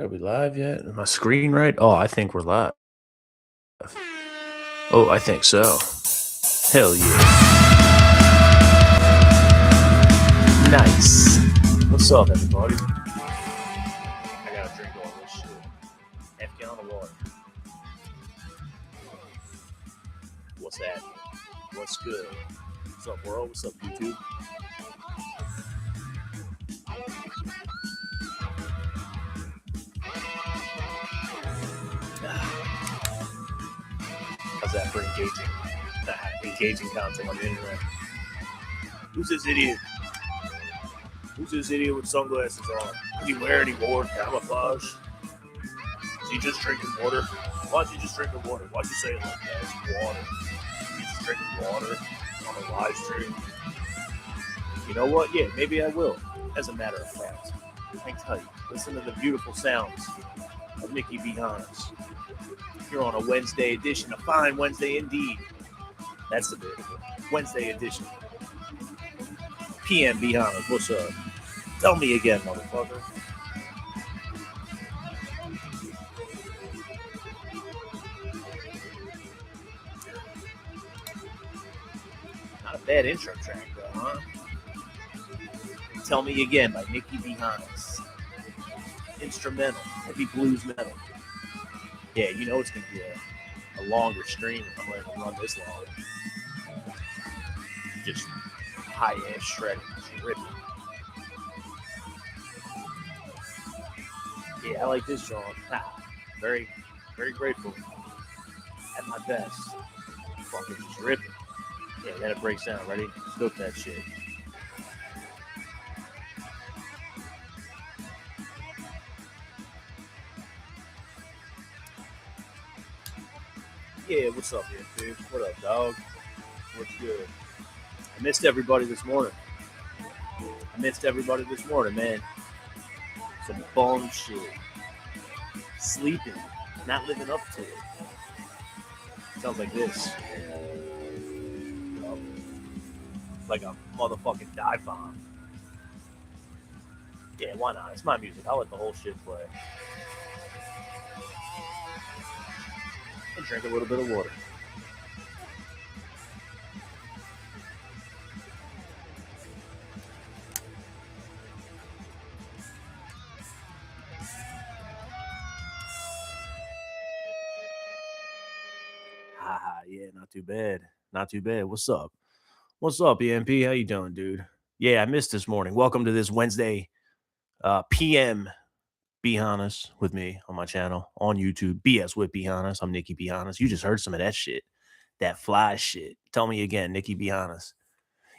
Are we live yet? Is my screen right? Oh, I think we're live. Oh, I think so. Hell yeah. Nice. What's up, everybody? I gotta drink all this shit. Half gallon of water. What's that? What's good? What's up, world? What's up, YouTube? How's that for engaging content on the internet? Who's this idiot? Who's this idiot with sunglasses on? Did he wear any more camouflage? Is he just drinking water? Why's he just drinking water? Why'd you say it like that? It's water. He's just drinking water on a live stream. You know what? Yeah, maybe I will. As a matter of fact, hang tight. Listen to the beautiful sounds of Nikki B. Hannas. You're on a Wednesday edition, a fine Wednesday indeed. That's the bit. Wednesday edition. PM B. Hannas, what's up? Tell me again, motherfucker. Not a bad intro track, though, huh? Tell Me Again by Nikki B. Hannas. Instrumental, heavy blues metal. Yeah, you know it's going to be a longer stream if I'm letting it run this long. Just high-ass shredding, ripping. Yeah, I like this song. Very, very grateful. At my best. Fucking just ripping. Yeah, then it breaks down. Ready? Let's go with that shit. Yeah, what's up here, dude? What up, dog? What's good? I missed everybody this morning. Man. Some bum shit. Sleeping. Not living up to it. Sounds like this. Like a motherfucking dive bomb. Yeah, why not? It's my music. I'll let the whole shit play. And drink a little bit of water. Yeah, not too bad. Not too bad. What's up? What's up, EMP? How you doing, dude? Yeah, I missed this morning. Welcome to this Wednesday PM B. Hannas with me on my channel on YouTube. BS with B. Hannas. I'm Nikki B. Hannas. You just heard some of that shit. That fly shit. Tell me again, Nikki B. Hannas.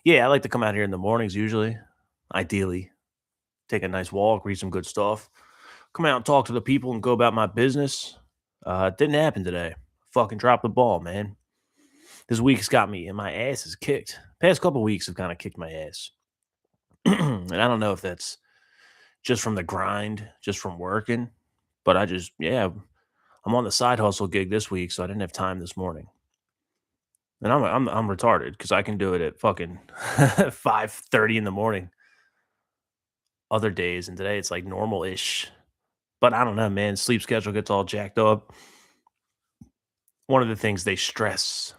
Yeah, I like to come out here in the mornings usually. Ideally. Take a nice walk, read some good stuff. Come out and talk to the people and go about my business. It didn't happen today. Fucking dropped the ball, man. This week's got me and my ass is kicked. Past couple weeks have kind of kicked my ass. And I don't know if that's just from the grind, just from working, but I'm on the side hustle gig this week, so I didn't have time this morning. And I'm retarded because I can do it at fucking 5:30 in the morning other days, and today it's like normal-ish. But I don't know, man. Sleep schedule gets all jacked up. One of the things they stress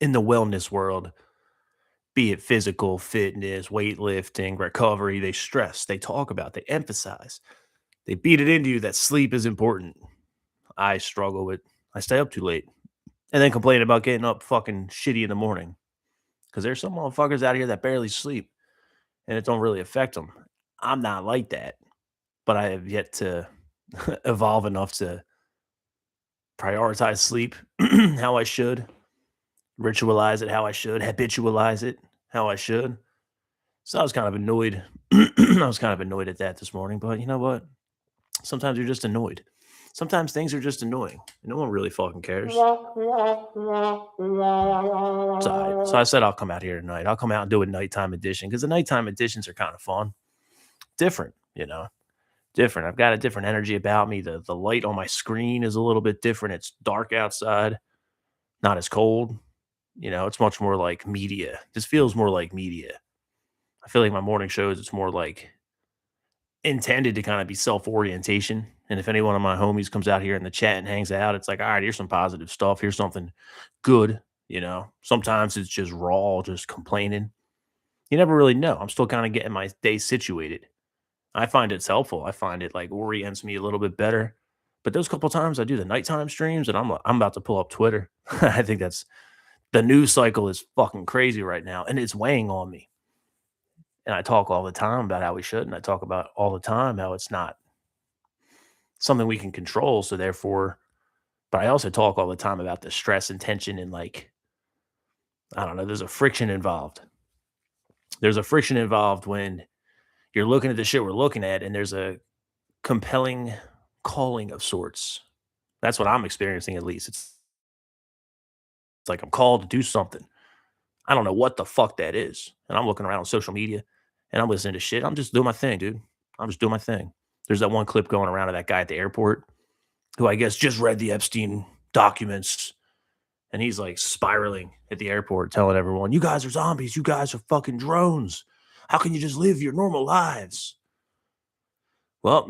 in the wellness world, be it physical, fitness, weightlifting, recovery, they stress, they talk about, they emphasize, they beat it into you that sleep is important. I struggle with, I stay up too late and then complain about getting up fucking shitty in the morning because there's some motherfuckers out here that barely sleep and it don't really affect them. I'm not like that, but I have yet to evolve enough to prioritize sleep how I should, ritualize it how I should, habitualize it how I should. So I was kind of annoyed. I was kind of annoyed at that this morning, but you know what? Sometimes you're just annoyed. Sometimes things are just annoying. No one really fucking cares. So I said I'll come out here tonight. I'll come out and do a nighttime edition because the nighttime editions are kind of fun. Different, different. I've got a different energy about me. The light on my screen is a little bit different. It's dark outside, not as cold. It's much more like media. This feels more like media. I feel like my morning shows, it's more like intended to kind of be self-orientation. And if any one of my homies comes out here in the chat and hangs out, it's like, all right, here's some positive stuff. Here's something good. Sometimes it's just raw, just complaining. You never really know. I'm still kind of getting my day situated. I find it's helpful. I find it like orients me a little bit better. But those couple times I do the nighttime streams and I'm about to pull up Twitter. I think that's the news cycle is fucking crazy right now and it's weighing on me. And I talk all the time about how we should, and I talk about all the time how it's not something we can control. So therefore, but I also talk all the time about the stress and tension and like, I don't know, there's a friction involved. There's a friction involved when you're looking at the shit we're looking at, and there's a compelling calling of sorts. That's what I'm experiencing, at least. It's like I'm called to do something. I don't know what the fuck that is. And I'm looking around on social media and I'm listening to shit. I'm just doing my thing, dude. I'm just doing my thing. There's that one clip going around of that guy at the airport who I guess just read the Epstein documents. And he's like spiraling at the airport, telling everyone, you guys are zombies. You guys are fucking drones. How can you just live your normal lives? Well,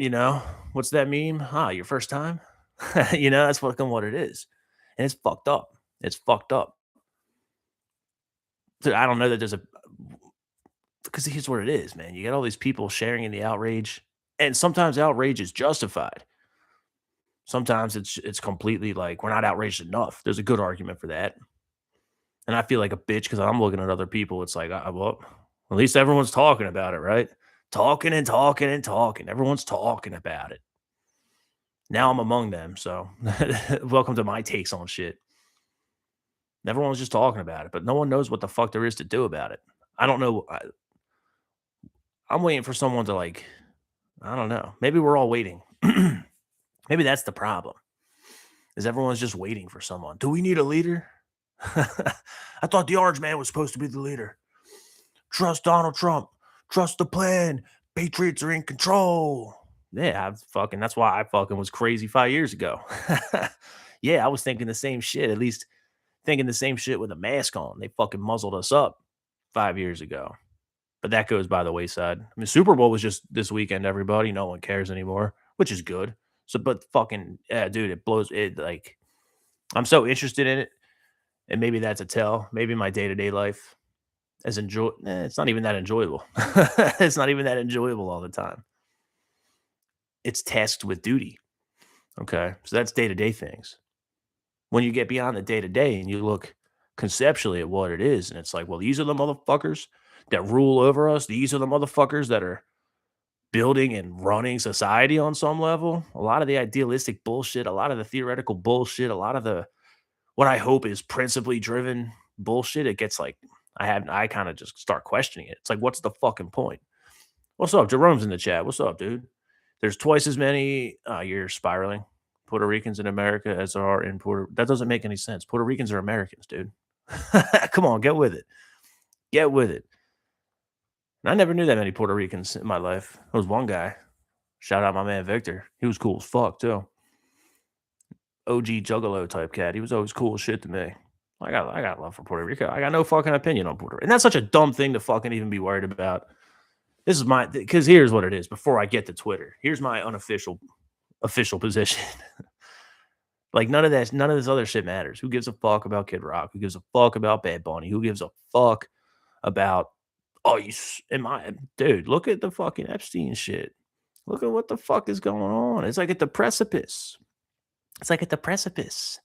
what's that meme? Your first time? That's fucking what it is. And it's fucked up. It's fucked up. I don't know that there's because here's what it is, man. You got all these people sharing in the outrage, and sometimes outrage is justified. Sometimes it's completely like we're not outraged enough. There's a good argument for that. And I feel like a bitch because I'm looking at other people. It's like, well, at least everyone's talking about it, right? Talking and talking and talking. Everyone's talking about it. Now I'm among them. So welcome to my takes on shit. Everyone's just talking about it, but no one knows what the fuck there is to do about it. I don't know. I'm waiting for someone to like, I don't know. Maybe we're all waiting. Maybe that's the problem. Is everyone's just waiting for someone. Do we need a leader? I thought the orange man was supposed to be the leader. Trust Donald Trump. Trust the plan. Patriots are in control. Yeah, that's why I fucking was crazy 5 years ago. Yeah, I was thinking the same shit, at least thinking the same shit with a mask on. They fucking muzzled us up 5 years ago. But that goes by the wayside. I mean, Super Bowl was just this weekend, everybody. No one cares anymore, which is good. So, but fucking, dude, it blows it. Like, I'm so interested in it. And maybe that's a tell. Maybe my day-to-day life is it's not even that enjoyable. It's not even that enjoyable all the time. It's tasked with duty. Okay. So that's day-to-day things. When you get beyond the day-to-day and you look conceptually at what it is, and it's like, well, these are the motherfuckers that rule over us. These are the motherfuckers that are building and running society on some level. A lot of the idealistic bullshit, a lot of the theoretical bullshit, a lot of the what I hope is principally driven bullshit. It gets like I kind of just start questioning it. It's like, what's the fucking point? What's up? Jerome's in the chat. What's up, dude? There's twice as many. You're spiraling. Puerto Ricans in America as there are in Puerto. That doesn't make any sense. Puerto Ricans are Americans, dude. Come on, get with it. Get with it. And I never knew that many Puerto Ricans in my life. There was one guy. Shout out my man Victor. He was cool as fuck too. OG Juggalo type cat. He was always cool as shit to me. I got love for Puerto Rico. I got no fucking opinion on Puerto Rico. And that's such a dumb thing to fucking even be worried about. This is because here's what it is. Before I get to Twitter, here's my official position. Like none of this other shit matters. Who gives a fuck about Kid Rock? Who gives a fuck about Bad Bunny? Who gives a fuck about dude? Look at the fucking Epstein shit. Look at what the fuck is going on. It's like at the precipice. It's like at the precipice.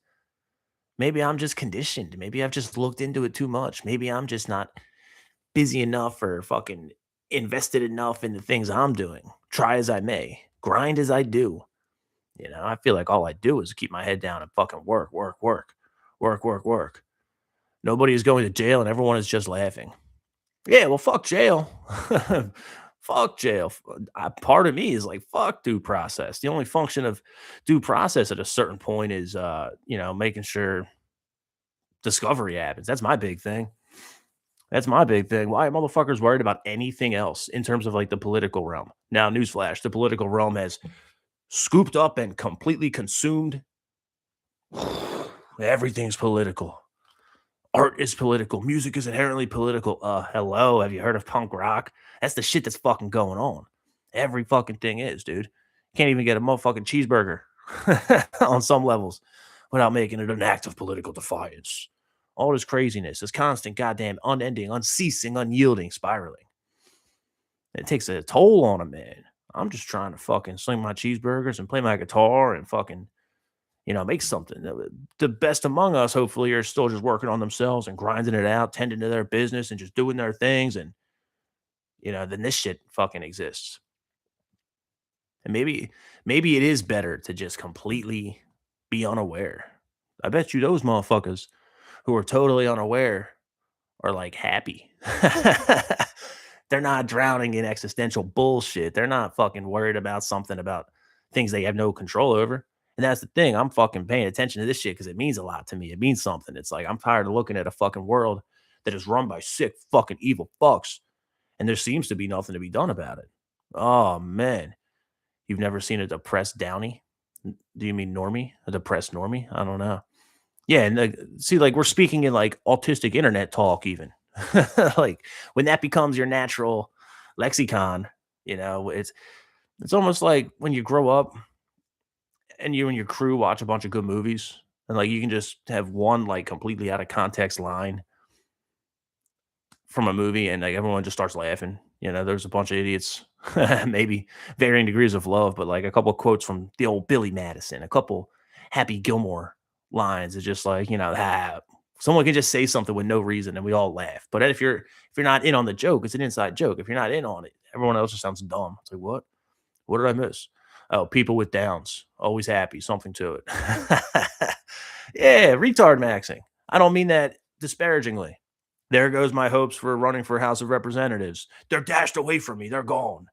Maybe I'm just conditioned. Maybe I've just looked into it too much. Maybe I'm just not busy enough or fucking invested enough in the things I'm doing. Try as I may, grind as I do. I feel like all I do is keep my head down and fucking work. Nobody is going to jail and everyone is just laughing. Yeah, well, fuck jail. Fuck jail. Part of me is like, fuck due process. The only function of due process at a certain point is, making sure discovery happens. That's my big thing. Why are motherfuckers worried about anything else in terms of like the political realm? Now, newsflash, the political realm has scooped up and completely consumed. Everything's political. Art is political. Music is inherently political. Hello, have you heard of punk rock? That's the shit that's fucking going on. Every fucking thing is, dude. Can't even get a motherfucking cheeseburger on some levels without making it an act of political defiance. All this craziness, this constant goddamn unending, unceasing, unyielding spiraling. It takes a toll on a man. I'm just trying to fucking sling my cheeseburgers and play my guitar and fucking, make something. The best among us, hopefully, are still just working on themselves and grinding it out, tending to their business and just doing their things. And, then this shit fucking exists. And maybe it is better to just completely be unaware. I bet you those motherfuckers who are totally unaware are like happy. They're not drowning in existential bullshit. They're not fucking worried about something about things they have no control over. And that's the thing. I'm fucking paying attention to this shit because it means a lot to me. It means something. It's like I'm tired of looking at a fucking world that is run by sick fucking evil fucks. And there seems to be nothing to be done about it. Oh man. You've never seen a depressed downy? Do you mean normie? A depressed normie? I don't know. Yeah, and see, like we're speaking in like autistic internet talk, even like when that becomes your natural lexicon, it's almost like when you grow up and you and your crew watch a bunch of good movies, and like you can just have one like completely out of context line from a movie, and like everyone just starts laughing. There's a bunch of idiots, maybe varying degrees of love, but like a couple of quotes from the old Billy Madison, a couple Happy Gilmore lines. It's just like, someone can just say something with no reason and we all laugh. But if you're not in on the joke, it's an inside joke. If you're not in on it, everyone else just sounds dumb. It's like, what? What did I miss? Oh, people with downs, always happy, something to it. Yeah, retard maxing. I don't mean that disparagingly. There goes my hopes for running for House of Representatives. They're dashed away from me. They're gone.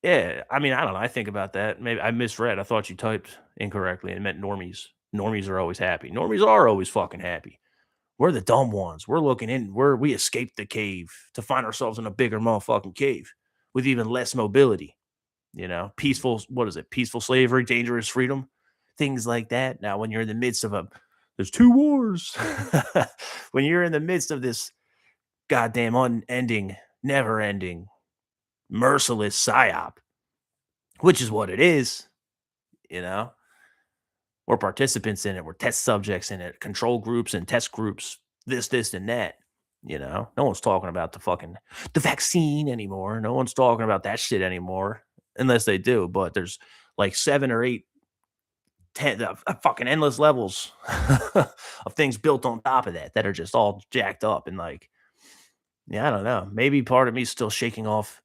Yeah, I mean, I don't know. I think about that. Maybe I misread. I thought you typed incorrectly and it meant normies. Normies are always happy. Normies are always fucking happy. We're the dumb ones. We're looking in. We escaped the cave to find ourselves in a bigger motherfucking cave with even less mobility. Peaceful. What is it? Peaceful slavery, dangerous freedom, things like that. Now, when you're in the midst of there's two wars. When you're in the midst of this goddamn unending, never ending, merciless psyop, which is what it is, you know, we're participants in it, we're test subjects in it, control groups and test groups, this, and that. No one's talking about the vaccine anymore. No one's talking about that shit anymore, unless they do. But there's like 7 or 8 10 fucking endless levels of things built on top of that are just all jacked up. And like, yeah, I don't know. Maybe part of me is still shaking off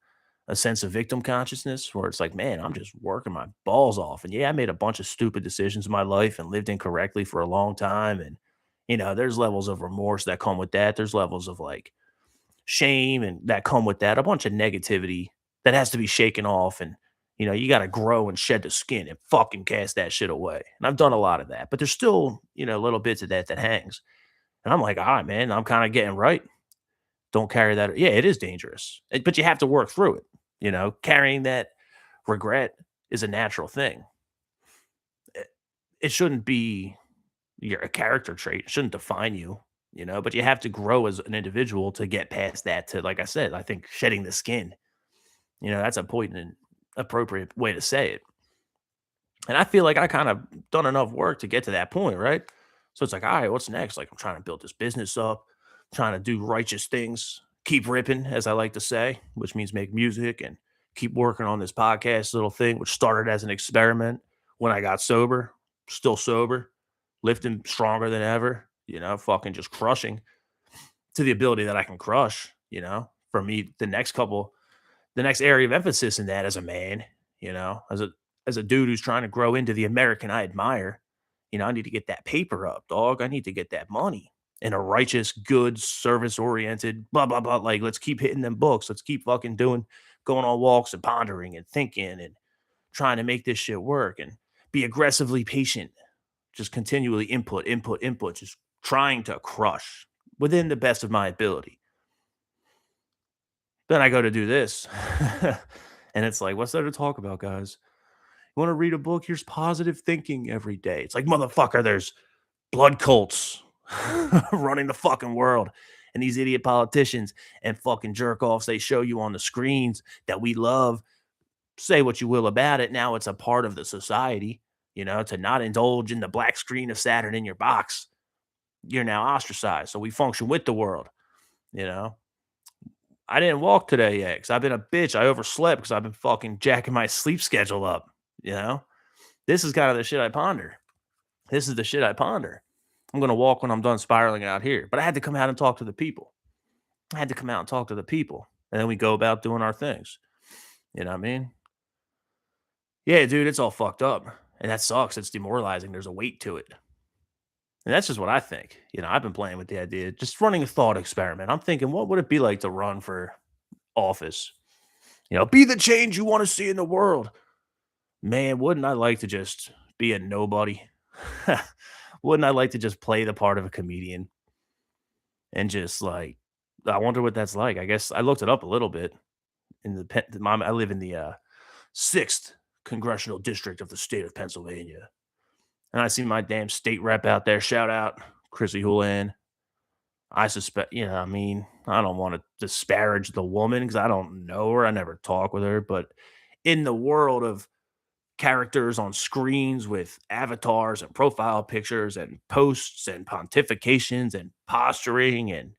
a sense of victim consciousness where it's like, man, I'm just working my balls off. And yeah, I made a bunch of stupid decisions in my life and lived incorrectly for a long time. And, there's levels of remorse that come with that. There's levels of like shame and that come with that, a bunch of negativity that has to be shaken off. And, you got to grow and shed the skin and fucking cast that shit away. And I've done a lot of that, but there's still, little bits of that hangs. And I'm like, all right, man, I'm kind of getting right. Don't carry that. Yeah, it is dangerous, but you have to work through it. Carrying that regret is a natural thing. It shouldn't be a character trait. It shouldn't define you, but you have to grow as an individual to get past that. To, like I said, I think shedding the skin, that's a point and appropriate way to say it. And I feel like I kind of done enough work to get to that point, right? So it's like, all right, what's next? Like I'm trying to build this business up, trying to do righteous things, keep ripping, as I like to say, which means make music and keep working on this podcast little thing, which started as an experiment when I got sober, still sober, lifting stronger than ever, fucking just crushing to the ability that I can crush, for me, the next area of emphasis in that as a man, as a dude who's trying to grow into the American I admire, I need to get that paper up, dog. I need to get that money in a righteous, good, service oriented, blah, blah, blah. Like, let's keep hitting them books. Let's keep fucking going on walks and pondering and thinking and trying to make this shit work and be aggressively patient. Just continually input, just trying to crush within the best of my ability. Then I go to do this. And it's like, what's there to talk about, guys? You want to read a book? Here's positive thinking every day. It's like, motherfucker, there's blood cults running the fucking world. And these idiot politicians and fucking jerk offs they show you on the screens that we love, say what you will about it. Now it's a part of the society, to not indulge in the black screen of Saturn in your box. You're now ostracized. So we function with the world, you know. I didn't walk today yet because I've been a bitch. I overslept because I've been fucking jacking my sleep schedule up, you know. This is kind of the shit I ponder. This is the shit I ponder. I'm going to walk when I'm done spiraling out here. But I had to come out and talk to the people. I had to come out and talk to the people. And then we go about doing our things. You know what I mean? Yeah, dude, it's all fucked up. And that sucks. It's demoralizing. There's a weight to it. And that's just what I think. I've been playing with the idea, just running a thought experiment. I'm thinking, what would it be like to run for office? Be the change you want to see in the world. Man, wouldn't I like to just be a nobody? Wouldn't I like to just play the part of a comedian and just like, I wonder what that's like. I guess I looked it up a little bit in I live in the 6th congressional district of the state of Pennsylvania. And I see my damn state rep out there. Shout out Chrissy Houlihan. I suspect, I don't want to disparage the woman because I don't know her. I never talk with her. But in the world of characters on screens with avatars and profile pictures and posts and pontifications and posturing and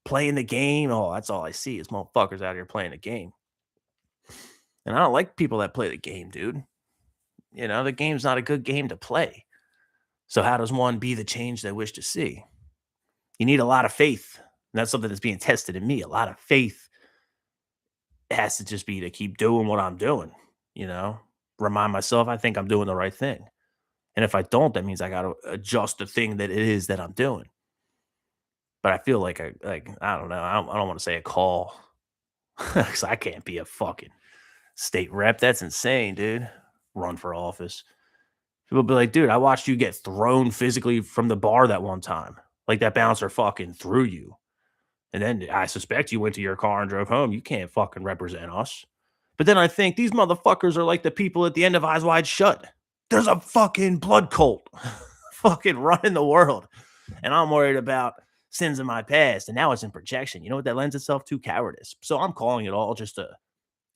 playing the game, oh, that's all I see is motherfuckers out here playing the game. And I don't like people that play the game, dude. The game's not a good game to play. So how does one be the change they wish to see? You need a lot of faith. And that's something that's being tested in me. A lot of faith has to just be to keep doing what I'm doing, remind myself I think I'm doing the right thing. And if I don't, that means I got to adjust the thing that it is that I'm doing. But I feel like I don't know. I don't want to say a call because I can't be a fucking state rep. That's insane, dude. Run for office. People be like, dude, I watched you get thrown physically from the bar that one time. Like that bouncer fucking threw you. And then I suspect you went to your car and drove home. You can't fucking represent us. But then I think these motherfuckers are like the people at the end of Eyes Wide Shut. There's a fucking blood cult fucking running the world. And I'm worried about sins in my past. And now it's in projection. You know what that lends itself to? Cowardice. So I'm calling it all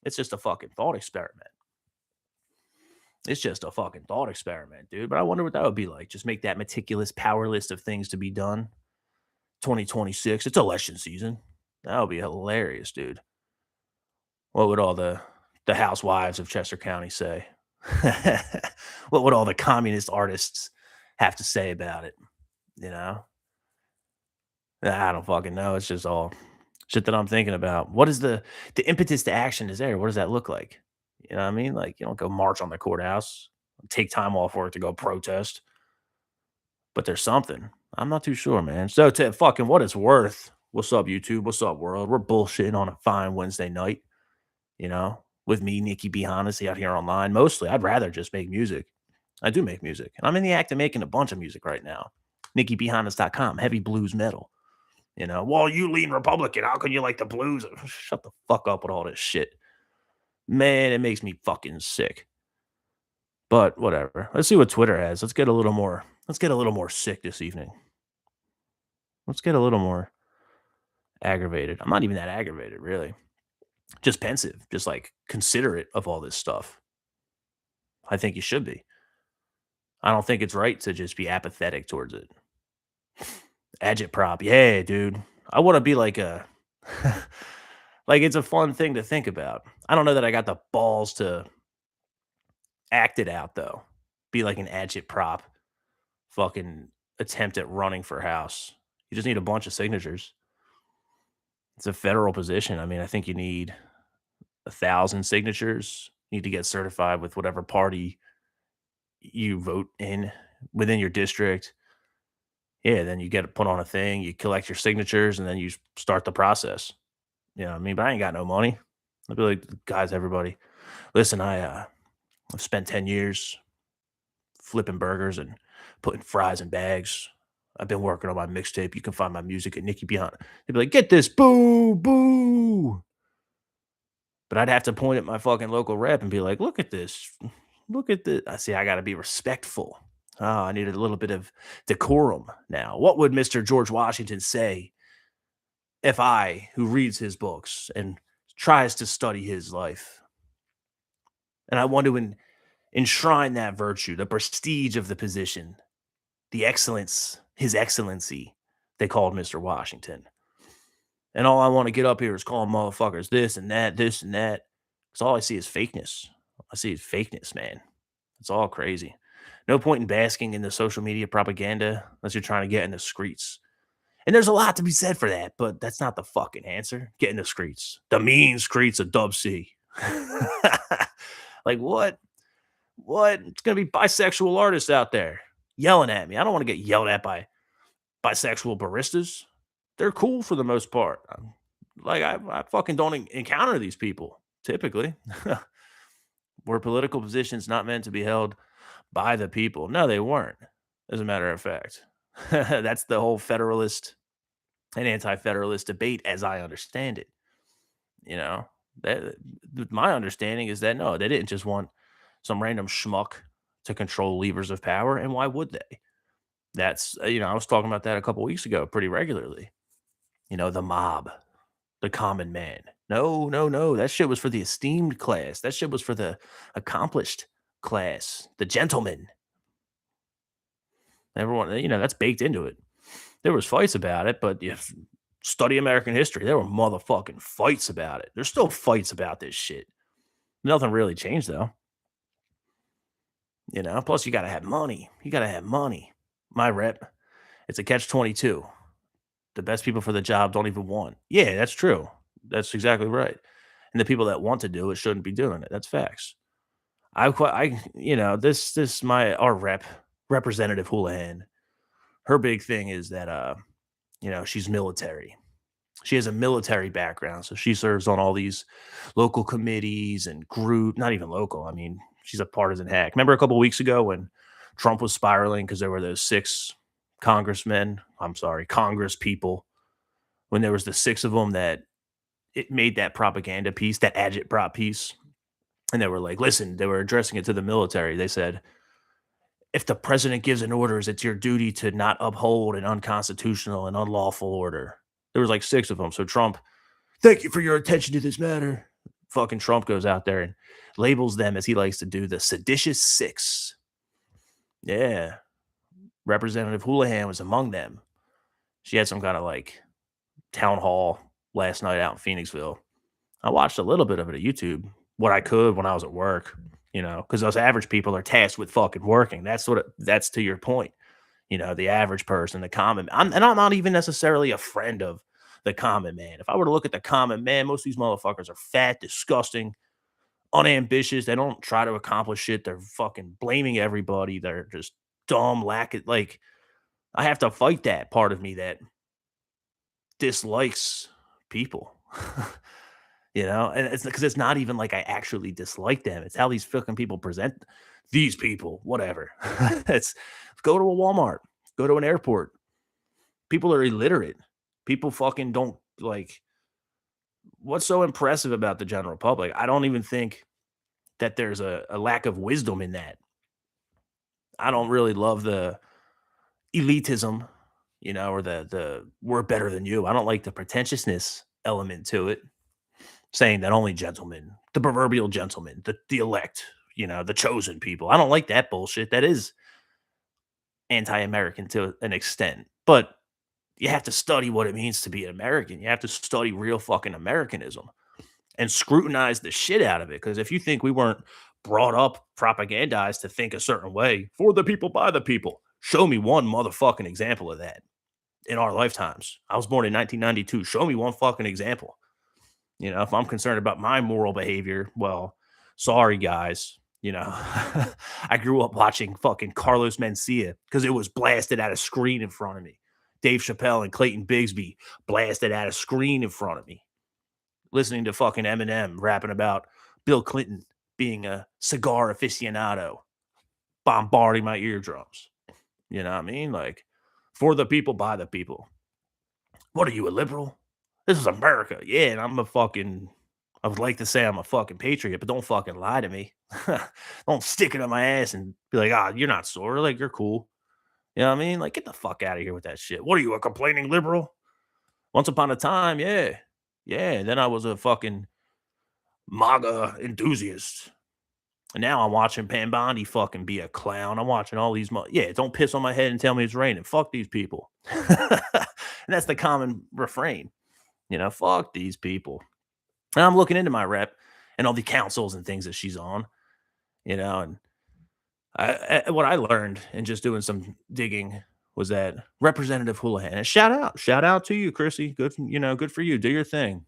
it's just a fucking thought experiment. It's just a fucking thought experiment, dude. But I wonder what that would be like. Just make that meticulous power list of things to be done. 2026. It's election season. That would be hilarious, dude. What would all the housewives of Chester County say? What would all the communist artists have to say about it? I don't fucking know. It's just all shit that I'm thinking about. What is the impetus to action is there? What does that look like? You know what I mean? Like, you don't go march on the courthouse, take time off work to go protest. But there's something. I'm not too sure, man. So to fucking what it's worth, what's up, YouTube? What's up, world? We're bullshitting on a fine Wednesday night, with me, Nikki B. Hannas, out here online. Mostly, I'd rather just make music. I do make music. And I'm in the act of making a bunch of music right now. NikkiBHannas.com, heavy blues metal. Well, you lean Republican. How can you like the blues? Shut the fuck up with all this shit. Man, it makes me fucking sick. But whatever. Let's see what Twitter has. Let's get a little more sick this evening. Let's get a little more aggravated. I'm not even that aggravated, really. Just pensive, just like considerate of all this stuff. I think you should be. I don't think it's right to just be apathetic towards it. Agitprop. Yeah, dude. I want to be like like it's a fun thing to think about. I don't know that I got the balls to act it out though. Be like an agitprop. Fucking attempt at running for House. You just need a bunch of signatures. It's a federal position. I mean, I think you need 1,000 signatures. You need to get certified with whatever party you vote in within your district. Yeah, then you get put on a thing, you collect your signatures, and then you start the process. You know what I mean? But I ain't got no money. I'd be like, guys, everybody, listen, I've spent 10 years flipping burgers and putting fries in bags. I've been working on my mixtape. You can find my music at Nikki Beyond. They'd be like, get this, boo, boo. But I'd have to point at my fucking local rep and be like, look at this. Look at this. I see, I got to be respectful. Oh, I need a little bit of decorum now. What would Mr. George Washington say if I, who reads his books and tries to study his life, and I want to enshrine that virtue, the prestige of the position, the excellence, his excellency, they called Mr. Washington. And all I want to get up here is call motherfuckers this and that. Because all I see is fakeness. I see is fakeness, man. It's all crazy. No point in basking in the social media propaganda unless you're trying to get in the streets. And there's a lot to be said for that, but that's not the fucking answer. Get in the streets. The mean streets of Dub C. Like what? What? It's gonna be bisexual artists out there yelling at me. I don't want to get yelled at by bisexual baristas. They're cool for the most part. Like I fucking don't encounter these people typically. Were political positions not meant to be held by the people? No, they weren't. As a matter of fact, that's the whole federalist and anti-federalist debate, as I understand it. You know, that my understanding is that no, they didn't just want some random schmuck to control levers of power, and why would they? That's I was talking about that a couple weeks ago pretty regularly. The mob, the common man. No, no, no. That shit was for the esteemed class. That shit was for the accomplished class, the gentleman. Everyone, that's baked into it. There was fights about it, but if study American history, there were motherfucking fights about it. There's still fights about this shit. Nothing really changed though. Plus you gotta have money. You gotta have money. My rep, it's a catch 22. The best people for the job don't even want. Yeah, that's true. That's exactly right. And the people that want to do it shouldn't be doing it. That's facts. This our representative Houlihan. Her big thing is that she's military. She has a military background, so she serves on all these local committees and not even local. I mean, she's a partisan hack. Remember a couple weeks ago when Trump was spiraling because there were those 6 Congress people, when there was the 6 of them that it made that propaganda piece, that agitprop piece, and they were like, listen, they were addressing it to the military. They said, if the president gives an orders, it's your duty to not uphold an unconstitutional and unlawful order. There was like 6 of them. So Trump, thank you for your attention to this matter. Fucking Trump goes out there and labels them, as he likes to do, the seditious 6. Yeah. Representative Houlihan was among them. She had some kind of like town hall last night out in Phoenixville. I watched a little bit of it at YouTube, what I could when I was at work, because those average people are tasked with fucking working. That's to your point. The average person, the common, I'm not even necessarily a friend of the common man. If I were to look at the common man, most of these motherfuckers are fat, disgusting, unambitious. They don't try to accomplish shit. They're fucking blaming everybody. They're just dumb, like I have to fight that part of me that dislikes people. And it's because it's not even like I actually dislike them. It's how these fucking people present these people, whatever. It's go to a Walmart, go to an airport. People are illiterate. People fucking don't like what's so impressive about the general public. I don't even think that there's a lack of wisdom in that. I don't really love the elitism, or the we're better than you. I don't like the pretentiousness element to it, saying that only gentlemen, the proverbial gentleman, the elect, the chosen people. I don't like that bullshit. That is anti-American to an extent. But you have to study what it means to be an American. You have to study real fucking Americanism and scrutinize the shit out of it. Because if you think we weren't brought up, propagandized to think a certain way, for the people, by the people, show me one motherfucking example of that in our lifetimes. I was born in 1992. Show me one fucking example. If I'm concerned about my moral behavior, well, sorry guys. I grew up watching fucking Carlos Mencia because it was blasted at a screen in front of me. Dave Chappelle and Clayton Bigsby blasted at a screen in front of me. Listening to fucking Eminem rapping about Bill Clinton being a cigar aficionado, bombarding my eardrums. You know what I mean? Like, for the people, by the people. What are you, a liberal? This is America. Yeah, and I would like to say I'm a fucking patriot, but don't fucking lie to me. Don't stick it in my ass and be like, you're not sore. Like, you're cool. You know what I mean? Like, get the fuck out of here with that shit. What are you, a complaining liberal? Once upon a time, yeah. Yeah, and then I was a fucking MAGA enthusiast. And now I'm watching Pam Bondi fucking be a clown. I'm watching all these yeah, don't piss on my head and tell me it's raining. Fuck these people. And that's the common refrain, fuck these people. And I'm looking into my rep and all the councils and things that she's on, and what I learned in just doing some digging was that Representative Houlihan, and shout out to you, Chrissy. Good, good for you. Do your thing,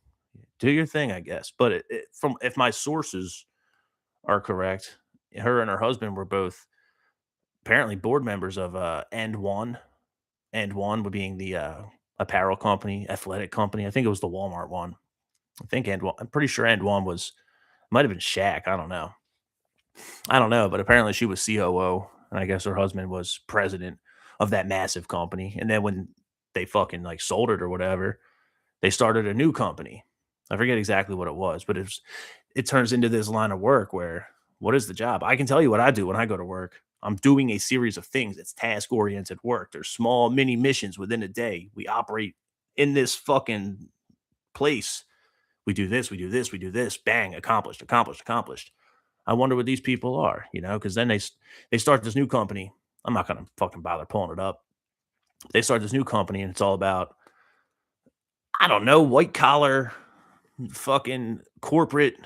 I guess. But from if my sources are correct, her and her husband were both apparently board members of and One being the apparel company, athletic company. I think it was the Walmart one. I think and One. I'm pretty sure and One was might have been Shaq. I don't know, but apparently she was COO, and I guess her husband was president of that massive company. And then when they fucking like sold it or whatever, they started a new company. I forget exactly what it was, but it turns into this line of work where what is the job? I can tell you what I do when I go to work. I'm doing a series of things. It's task oriented work. There's small mini missions within a day. We operate in this fucking place. We do this, we do this, we do this. Bang, accomplished, accomplished, accomplished. I wonder what these people are, because then they start this new company. I'm not gonna fucking bother pulling it up. They start this new company, and it's all about I don't know white collar, fucking corporate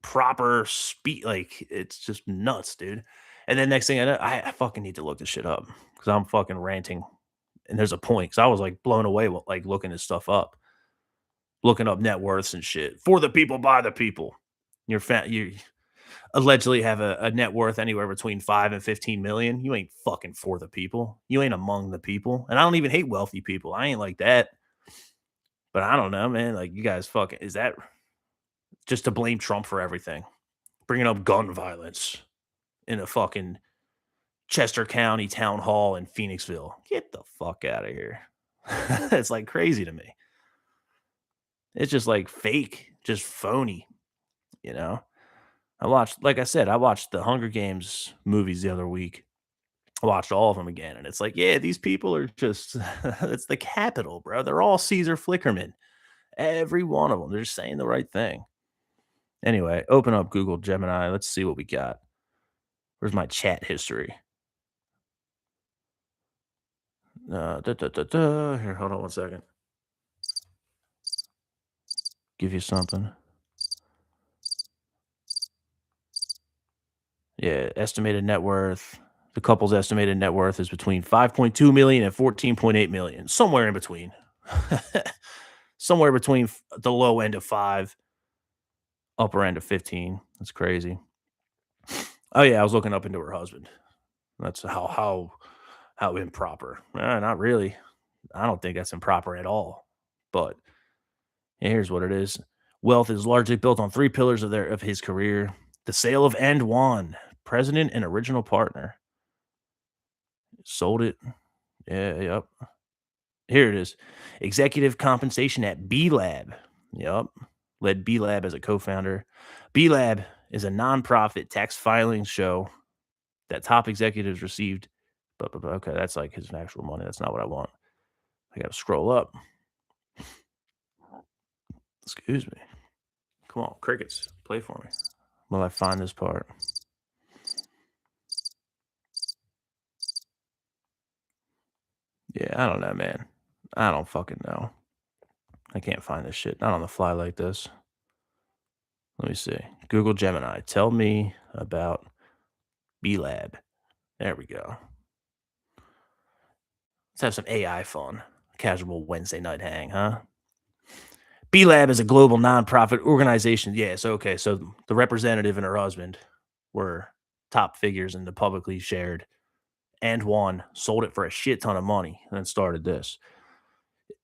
proper speed. Like it's just nuts, dude. And then next thing I know, I fucking need to look this shit up because I'm fucking ranting. And there's a point because I was like blown away with like looking this stuff up, looking up net worths and shit for the people by the people. You allegedly have a net worth anywhere between 5 and 15 million. You ain't fucking for the people. You ain't among the people. And I don't even hate wealthy people. I ain't like that. But I don't know, man. Like you guys fucking is that just to blame Trump for everything? Bringing up gun violence in a fucking Chester County town hall in Phoenixville. Get the fuck out of here. It's like crazy to me. It's just like fake, just phony, you know? Like I said, I watched the Hunger Games movies the other week. I watched all of them again, and it's like, yeah, these people are just, it's the capital, bro. They're all Caesar Flickerman. Every one of them. They're just saying the right thing. Anyway, open up Google Gemini. Let's see what we got. Where's my chat history? Here, hold on one second. Give you something. Yeah, estimated net worth. The couple's estimated net worth is between 5.2 million and 14.8 million, somewhere in between. Somewhere between the low end of 5, upper end of 15. That's crazy. Oh yeah, I was looking up into her husband. That's how improper. Not really. I don't think that's improper at all. But here's what it is. Wealth is largely built on 3 pillars of his career. The sale of And One, president and original partner. Sold it. Yeah, yep. Here it is. Executive compensation at B Lab. Yep. Led B Lab as a co-founder. B Lab is a nonprofit tax filing show that top executives received. But okay, that's like his actual money. That's not what I want. I gotta scroll up. Excuse me. Come on, crickets, play for me. Will I find this part? Yeah, I don't know, man. I don't fucking know. I can't find this shit. Not on the fly like this. Let me see. Google Gemini. Tell me about B Lab. There we go. Let's have some AI fun. Casual Wednesday night hang, huh? B Lab is a global nonprofit organization. Yeah, so okay, so the representative and her husband were top figures in the publicly shared And One, sold it for a shit ton of money, and then started this.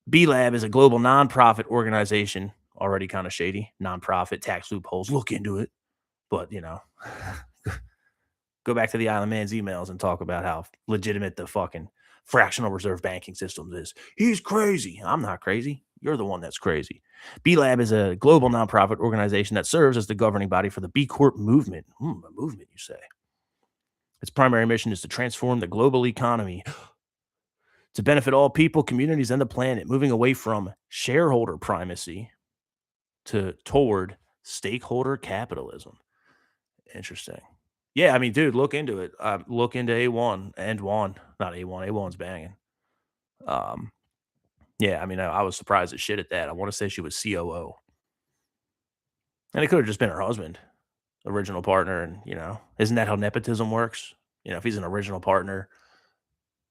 B Lab is a global nonprofit organization, already kind of shady. Nonprofit tax loopholes. Look into it. But, go back to the Island Man's emails and talk about how legitimate the fucking fractional reserve banking system is. He's crazy. I'm not crazy. You're the one that's crazy. B Lab is a global nonprofit organization that serves as the governing body for the B Corp movement. A movement, you say? Its primary mission is to transform the global economy to benefit all people, communities, and the planet, moving away from shareholder primacy to toward stakeholder capitalism. Interesting. Yeah, I mean, dude, look into it. Look into A1 and one, not A1. A1's banging. Um, yeah, I mean, I was surprised as shit at that. I want to say she was COO, and it could have just been her husband, original partner. And isn't that how nepotism works? If he's an original partner,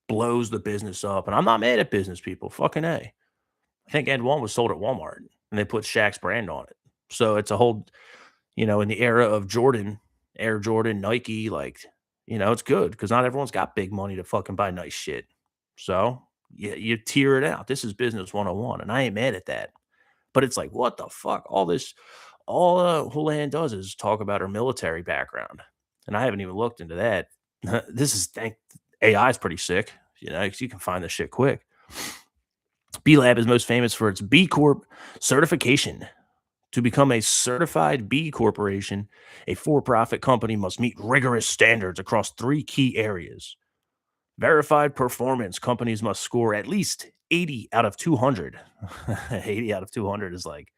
blows the business up. And I'm not mad at business people. Fucking A. I think Ed One was sold at Walmart and they put Shaq's brand on it. So it's a whole, in the era of Jordan, Air Jordan, Nike, like, it's good because not everyone's got big money to fucking buy nice shit. So you tear it out. This is business 101. And I ain't mad at that. But it's like, what the fuck? All Houlihan does is talk about her military background. And I haven't even looked into that. AI is pretty sick, 'cause you can find this shit quick. B Lab is most famous for its B Corp certification. To become a certified B Corporation, a for profit company must meet rigorous standards across three key areas. Verified performance, companies must score at least 80 out of 200. 80 out of 200 is like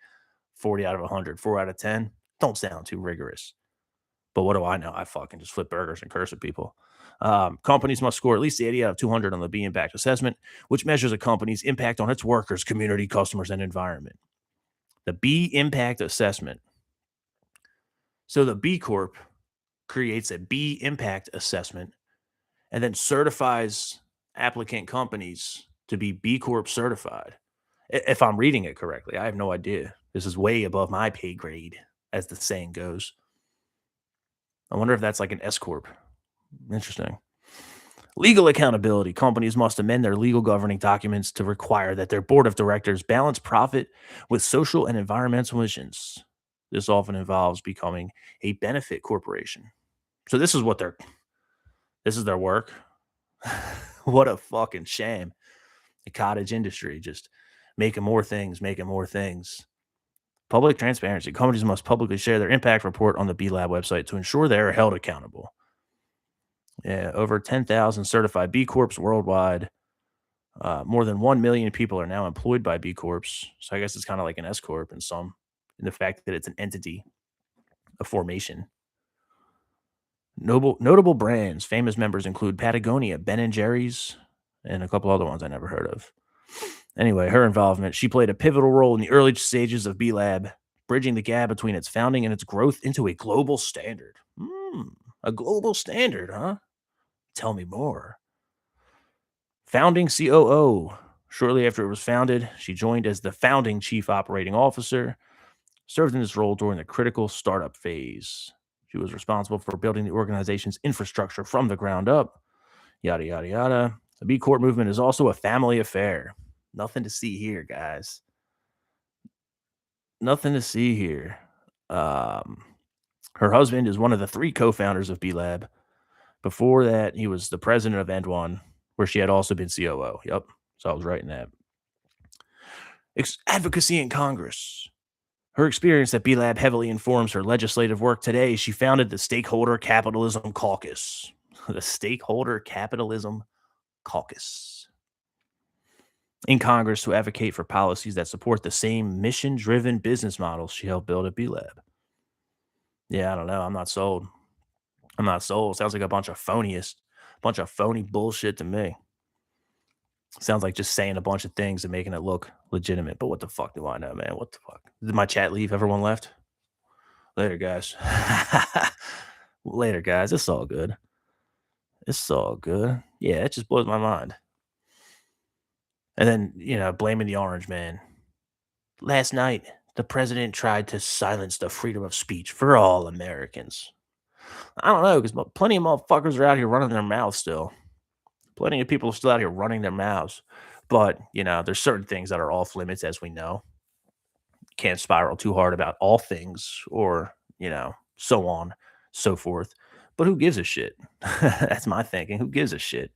40 out of 100, 4 out of 10. Don't sound too rigorous. But what do I know? I fucking just flip burgers and curse at people. Companies must score at least 80 out of 200 on the B Impact Assessment, which measures a company's impact on its workers, community, customers, and environment. The B Impact Assessment. So the B Corp creates a B Impact Assessment and then certifies applicant companies to be B Corp certified. If I'm reading it correctly, I have no idea. This is way above my pay grade, as the saying goes. I wonder if that's like an S Corp. Interesting. Legal accountability. Companies must amend their legal governing documents to require that their board of directors balance profit with social and environmental missions. This often involves becoming a benefit corporation. So this is their work. What a fucking shame. The cottage industry just making more things, making more things. Public transparency. Companies must publicly share their impact report on the B Lab website to ensure they are held accountable. Yeah, over 10,000 certified B Corps worldwide. More than 1 million people are now employed by B Corps. So I guess it's kind of like an S Corp in the fact that it's an entity, a formation. Notable brands. Famous members include Patagonia, Ben and Jerry's, and a couple other ones I never heard of. Anyway, her involvement. She played a pivotal role in the early stages of B Lab, bridging the gap between its founding and its growth into a global standard. A global standard, huh? Tell me more. Founding COO. Shortly after it was founded, she joined as the founding chief operating officer, served in this role during the critical startup phase. She was responsible for building the organization's infrastructure from the ground up. Yada, yada, yada. The B Corp movement is also a family affair. Nothing to see here, guys. Nothing to see here. Her husband is one of the three co-founders of B Lab. Before that, he was the president of End One, where she had also been COO. Yep. So I was writing that. Advocacy in Congress. Her experience at B Lab heavily informs her legislative work today. She founded the Stakeholder Capitalism Caucus. The Stakeholder Capitalism Caucus. In Congress to advocate for policies that support the same mission-driven business models she helped build at B Lab. Yeah, I don't know. I'm not sold. Sounds like a bunch of phony bullshit to me. Sounds like just saying a bunch of things and making it look legitimate. But what the fuck do I know, man? What the fuck? Did my chat leave? Everyone left? Later, guys. Later, guys. It's all good. It's all good. Yeah, it just blows my mind. And then, blaming the orange man. Last night, the president tried to silence the freedom of speech for all Americans. I don't know, because plenty of motherfuckers are out here running their mouths still. Plenty of people are still out here running their mouths. But, there's certain things that are off limits, as we know. Can't spiral too hard about all things or, so on, so forth. But who gives a shit? That's my thinking. Who gives a shit?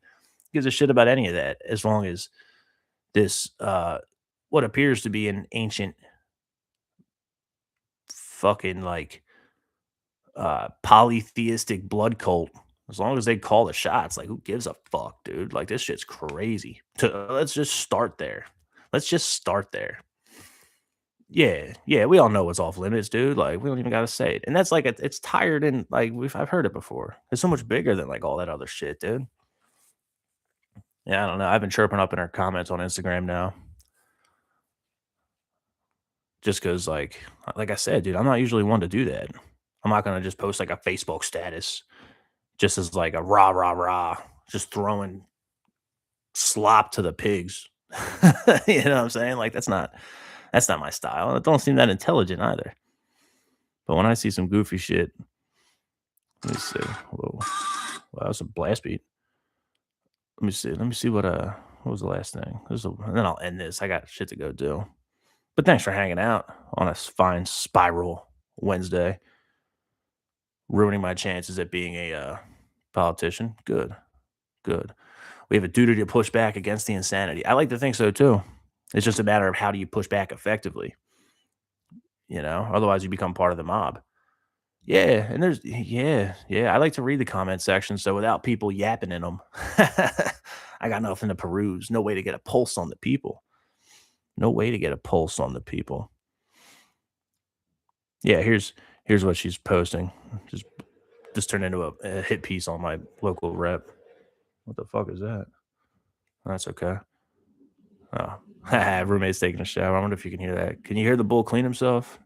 Who gives a shit about any of that as long as this, what appears to be an ancient fucking polytheistic blood cult As long as they call the shots, like, who gives a fuck, dude? Like, this shit's crazy. Let's just start there. Let's just start there. Yeah, yeah, we all know what's off limits, dude. Like, we don't even gotta say it. And that's like it's tired and like I've heard it before. It's so much bigger than like all that other shit, dude. Yeah, I don't know. I've been chirping up in her comments on Instagram now. Just because like I said, dude, I'm not usually one to do that. I'm not gonna just post like a Facebook status just as like a rah rah rah, just throwing slop to the pigs. You know what I'm saying? Like that's not my style. It don't seem that intelligent either. But when I see some goofy shit, let me see. Whoa, wow, that was a blast beat. Let me see. Let me see what was the last thing? And then I'll end this. I got shit to go do. But thanks for hanging out on a fine spiral Wednesday, ruining my chances at being a politician. Good, good. We have a duty to push back against the insanity. I like to think so too. It's just a matter of how do you push back effectively, Otherwise, you become part of the mob. Yeah, and yeah. I like to read the comment section, so without people yapping in them, I got nothing to peruse. No way to get a pulse on the people. No way to get a pulse on the people. Yeah, here's what she's posting. Just this turned into a hit piece on my local rep. What the fuck is that? That's okay. Oh, roommate's taking a shower. I wonder if you can hear that. Can you hear the bull clean himself?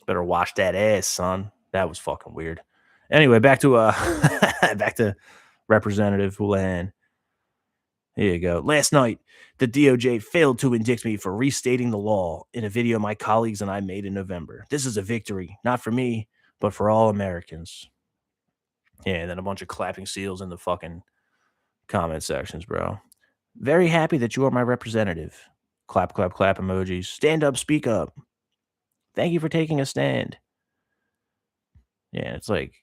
Better wash that ass, son. That was fucking weird. Anyway, back to back to Representative Houlihan. Here you go. Last night, the DOJ failed to indict me for restating the law in a video my colleagues and I made in November. This is a victory, not for me, but for all Americans. Yeah, and then a bunch of clapping seals in the fucking comment sections, bro. Very happy that you are my representative. Clap, clap, clap emojis. Stand up, speak up. Thank you for taking a stand. Yeah, it's like,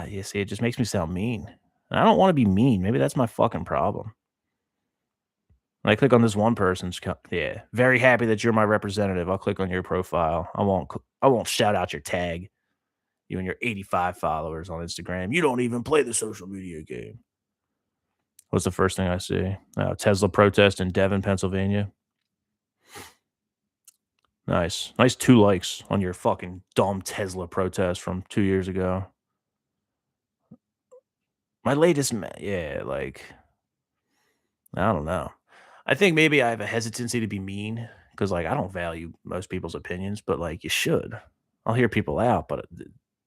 you see, it just makes me sound mean. And I don't want to be mean. Maybe that's my fucking problem. When I click on this one person's, yeah, very happy that you're my representative. I'll click on your profile. I won't shout out your tag. You and your 85 followers on Instagram. You don't even play the social media game. What's the first thing I see? Tesla protest in Devon, Pennsylvania. Nice. Nice 2 likes on your fucking dumb Tesla protest from 2 years ago. My latest yeah, like, I don't know. I think maybe I have a hesitancy to be mean because, like, I don't value most people's opinions, but, like, you should. I'll hear people out, but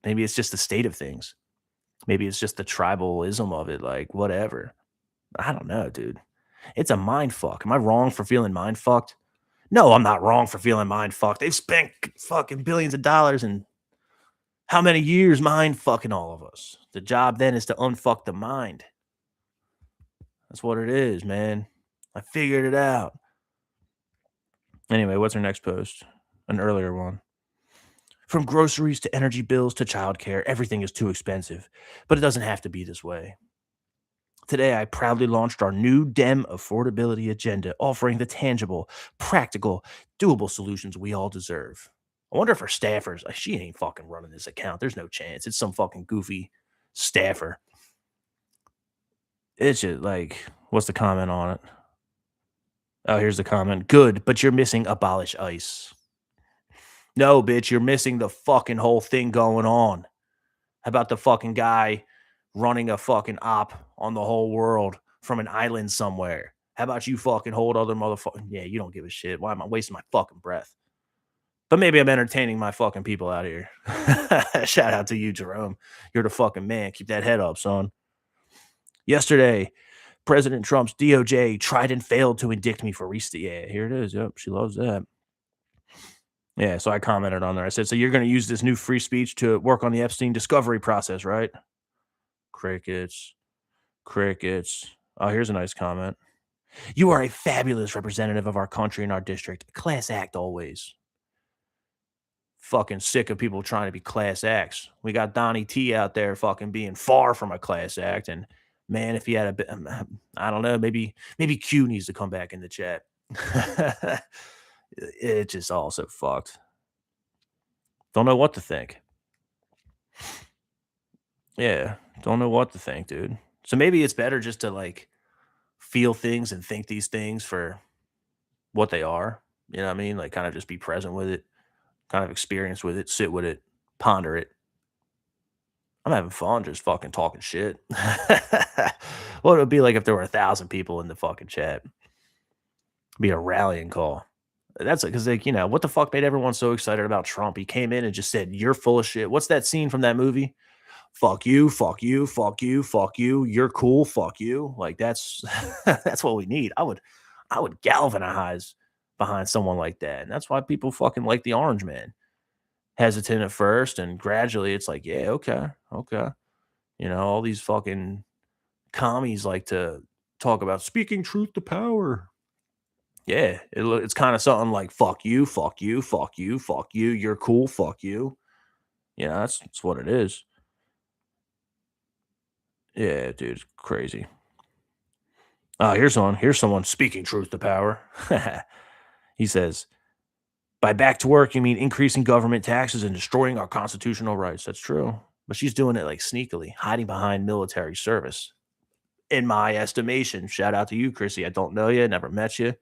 maybe it's just the state of things. Maybe it's just the tribalism of it, like, whatever. I don't know, dude. It's a mind fuck. Am I wrong for feeling mind fucked? No, I'm not wrong for feeling mind fucked. They've spent fucking billions of dollars and how many years mind fucking all of us? The job then is to unfuck the mind. That's what it is, man. I figured it out. Anyway, what's her next post? An earlier one. From groceries to energy bills to childcare, everything is too expensive. But it doesn't have to be this way. Today, I proudly launched our new Dem affordability agenda, offering the tangible, practical, doable solutions we all deserve. I wonder if her staffers, she ain't fucking running this account. There's no chance. It's some fucking goofy staffer. It's just like, what's the comment on it? Oh, here's the comment. Good, but you're missing abolish ICE. No, bitch, you're missing the fucking whole thing going on. How about the fucking guy running a fucking op on the whole world from an island somewhere? How about you fucking hold other motherfuckers? Yeah, you don't give a shit. Why am I wasting my fucking breath? But maybe I'm entertaining my fucking people out here. Shout out to you, Jerome. You're the fucking man. Keep that head up, son. Yesterday, President Trump's DOJ tried and failed to indict me for yeah, here it is. Yep, she loves that. Yeah, so I commented on there. I said, so you're going to use this new free speech to work on the Epstein discovery process, right? Crickets. Crickets. Oh, here's a nice comment. You are a fabulous representative of our country and our district. Class act always. Fucking sick of people trying to be class acts. We got Donnie T out there fucking being far from a class act. And man, if he had a bit, I don't know, maybe Q needs to come back in the chat. It's just all so fucked. Don't know what to think. Yeah, don't know what to think, dude. So maybe it's better just to like feel things and think these things for what they are. You know what I mean? Like kind of just be present with it, kind of experience with it, sit with it, ponder it. I'm having fun just fucking talking shit. What would it be like if there were 1,000 people in the fucking chat? Be a rallying call. That's because, like, what the fuck made everyone so excited about Trump? He came in and just said, "You're full of shit." What's that scene from that movie? Fuck you, fuck you, fuck you, fuck you. You're cool, fuck you. Like that's that's what we need. I would galvanize behind someone like that. And that's why people fucking like the Orange Man. Hesitant at first, and gradually it's like, yeah, okay, okay. All these fucking commies like to talk about speaking truth to power. Yeah, it's kind of something like fuck you, fuck you, fuck you, fuck you. You're cool, fuck you. That's what it is. Yeah, dude, it's crazy. Here's someone speaking truth to power. He says, by back to work, you mean increasing government taxes and destroying our constitutional rights. That's true. But she's doing it like sneakily, hiding behind military service. In my estimation, shout out to you, Chrissy. I don't know you, never met you.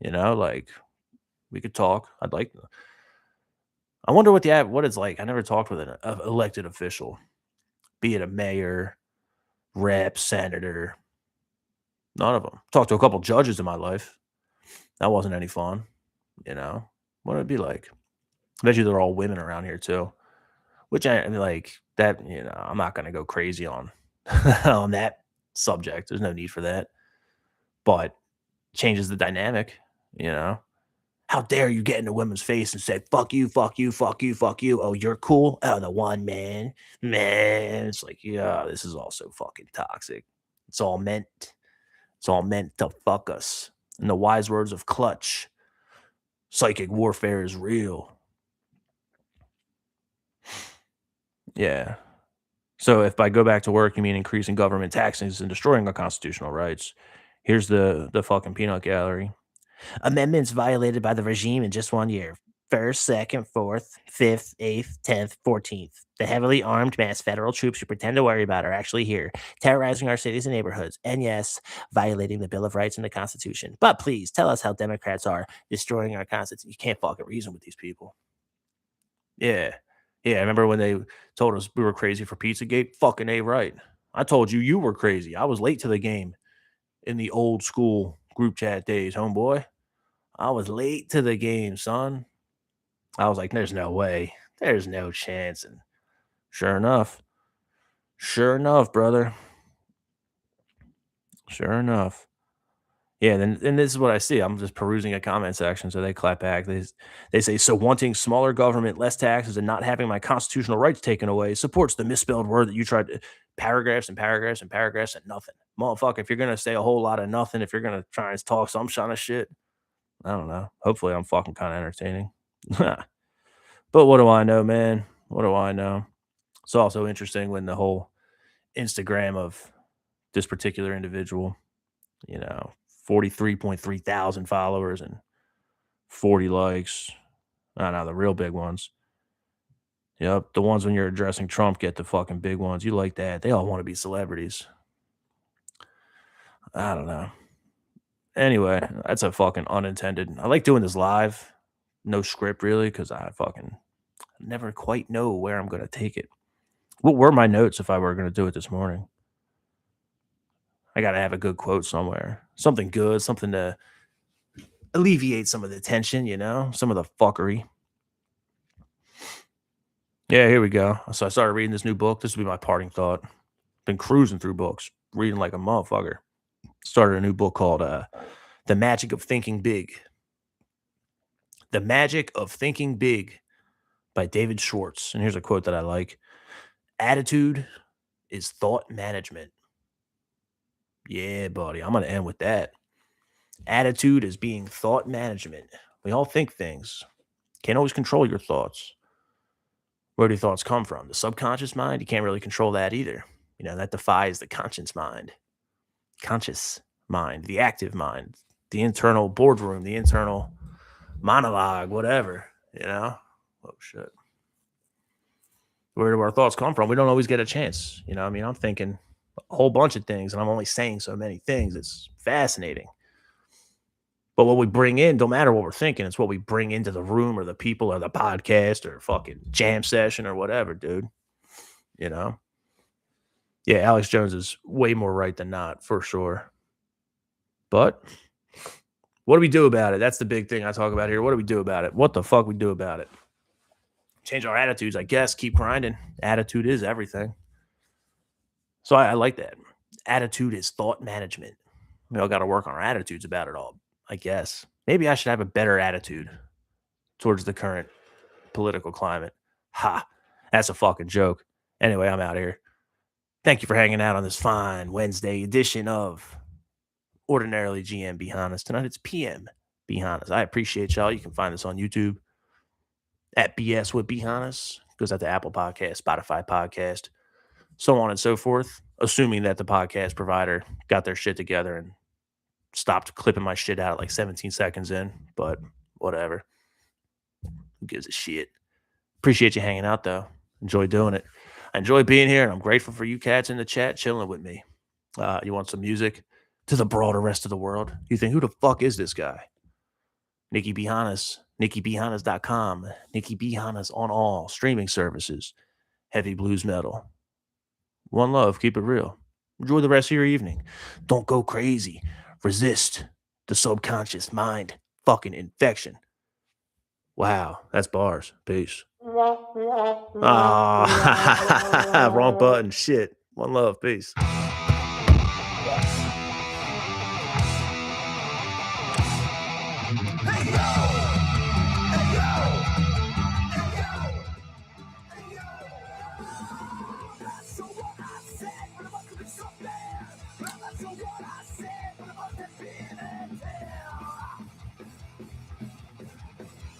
Like we could talk. I wonder what it's like. I never talked with an elected official, be it a mayor, rep, senator. None of them. Talked to a couple judges in my life. That wasn't any fun. What would it be like? I bet you they're all women around here too. Which I mean, like that. I'm not gonna go crazy on on that subject. There's no need for that. But changes the dynamic. You know, how dare you get in a woman's face and say "fuck you, fuck you, fuck you, fuck you"? Oh, you're cool. Oh, the one man. It's like, yeah, this is also fucking toxic. It's all meant. It's all meant to fuck us. In the wise words of Clutch, psychic warfare is real. Yeah. So if by go back to work you mean increasing government taxes and destroying our constitutional rights, here's the fucking peanut gallery. Amendments violated by the regime in just 1 year. First, second, fourth, fifth, eighth, 10th, 14th. The heavily armed mass federal troops you pretend to worry about are actually here, terrorizing our cities and neighborhoods, and yes, violating the Bill of Rights and the Constitution. But please tell us how Democrats are destroying our Constitution. You can't fucking reason with these people. Yeah. Yeah. I remember when they told us we were crazy for Pizzagate? Fucking A right. I told you you were crazy. I was late to the game in the old school group chat days, homeboy. I was late to the game, son. I was like, there's no way. There's no chance. And sure enough, brother. Sure enough. Yeah, then and this is what I see. I'm just perusing a comment section, so they clap back. They say, so wanting smaller government, less taxes, and not having my constitutional rights taken away supports the misspelled word that you tried to paragraphs and paragraphs and paragraphs and nothing. Motherfucker, if you're gonna say a whole lot of nothing, if you're gonna try and talk some kind of shit, I don't know. Hopefully I'm fucking kind of entertaining. But what do I know, man? What do I know? It's also interesting when the whole Instagram of this particular individual, you know, 43.3 thousand followers and 40 likes. I don't know, the real big ones. Yep, the ones when you're addressing Trump get the fucking big ones. You like that. They all want to be celebrities. I don't know. Anyway, that's a fucking unintended. I like doing this live. No script really, because I fucking never quite know where I'm gonna take it. What were my notes if I were gonna do it this morning? I gotta have a good quote somewhere. Something good, something to alleviate some of the tension, some of the fuckery. Yeah, here we go. So I started reading this new book. This will be my parting thought. Been cruising through books, reading like a motherfucker. Started a new book called The Magic of Thinking Big. The Magic of Thinking Big by David Schwartz. And here's a quote that I like. Attitude is thought management. Yeah, buddy. I'm going to end with that. Attitude is being thought management. We all think things. Can't always control your thoughts. Where do thoughts come from? The subconscious mind? You can't really control that either. That defies the conscious mind. Conscious mind, the active mind, the internal boardroom, the internal monologue, whatever. Oh, shit. Where do our thoughts come from? We don't always get a chance. You know, I mean, I'm thinking a whole bunch of things and I'm only saying so many things. It's fascinating. But what we bring in, don't matter what we're thinking, it's what we bring into the room or the people or the podcast or fucking jam session or whatever, dude. You know? Yeah, Alex Jones is way more right than not, for sure. But what do we do about it? That's the big thing I talk about here. What do we do about it? What the fuck we do about it? Change our attitudes, I guess. Keep grinding. Attitude is everything. So I like that. Attitude is thought management. We all got to work on our attitudes about it all, I guess. Maybe I should have a better attitude towards the current political climate. Ha, that's a fucking joke. Anyway, I'm out of here. Thank you for hanging out on this fine Wednesday edition of Ordinarily GM Be Hannas. Tonight it's PM Be Hannas. I appreciate y'all. You can find us on YouTube at BS with Be Hannas. Goes out to Apple Podcast, Spotify Podcast, so on and so forth. Assuming that the podcast provider got their shit together and stopped clipping my shit out like 17 seconds in, but whatever. Who gives a shit? Appreciate you hanging out, though. Enjoy doing it. I enjoy being here, and I'm grateful for you cats in the chat chilling with me. You want some music? To the broader rest of the world. You think, who the fuck is this guy? Nikki B. Hannas, NikkiBHannas.com, Nikki B. Hannas on all streaming services. Heavy blues metal. One love, keep it real. Enjoy the rest of your evening. Don't go crazy. Resist the subconscious mind fucking infection. Wow, that's bars. Peace. Ah, wrong button. Shit. One love. Peace.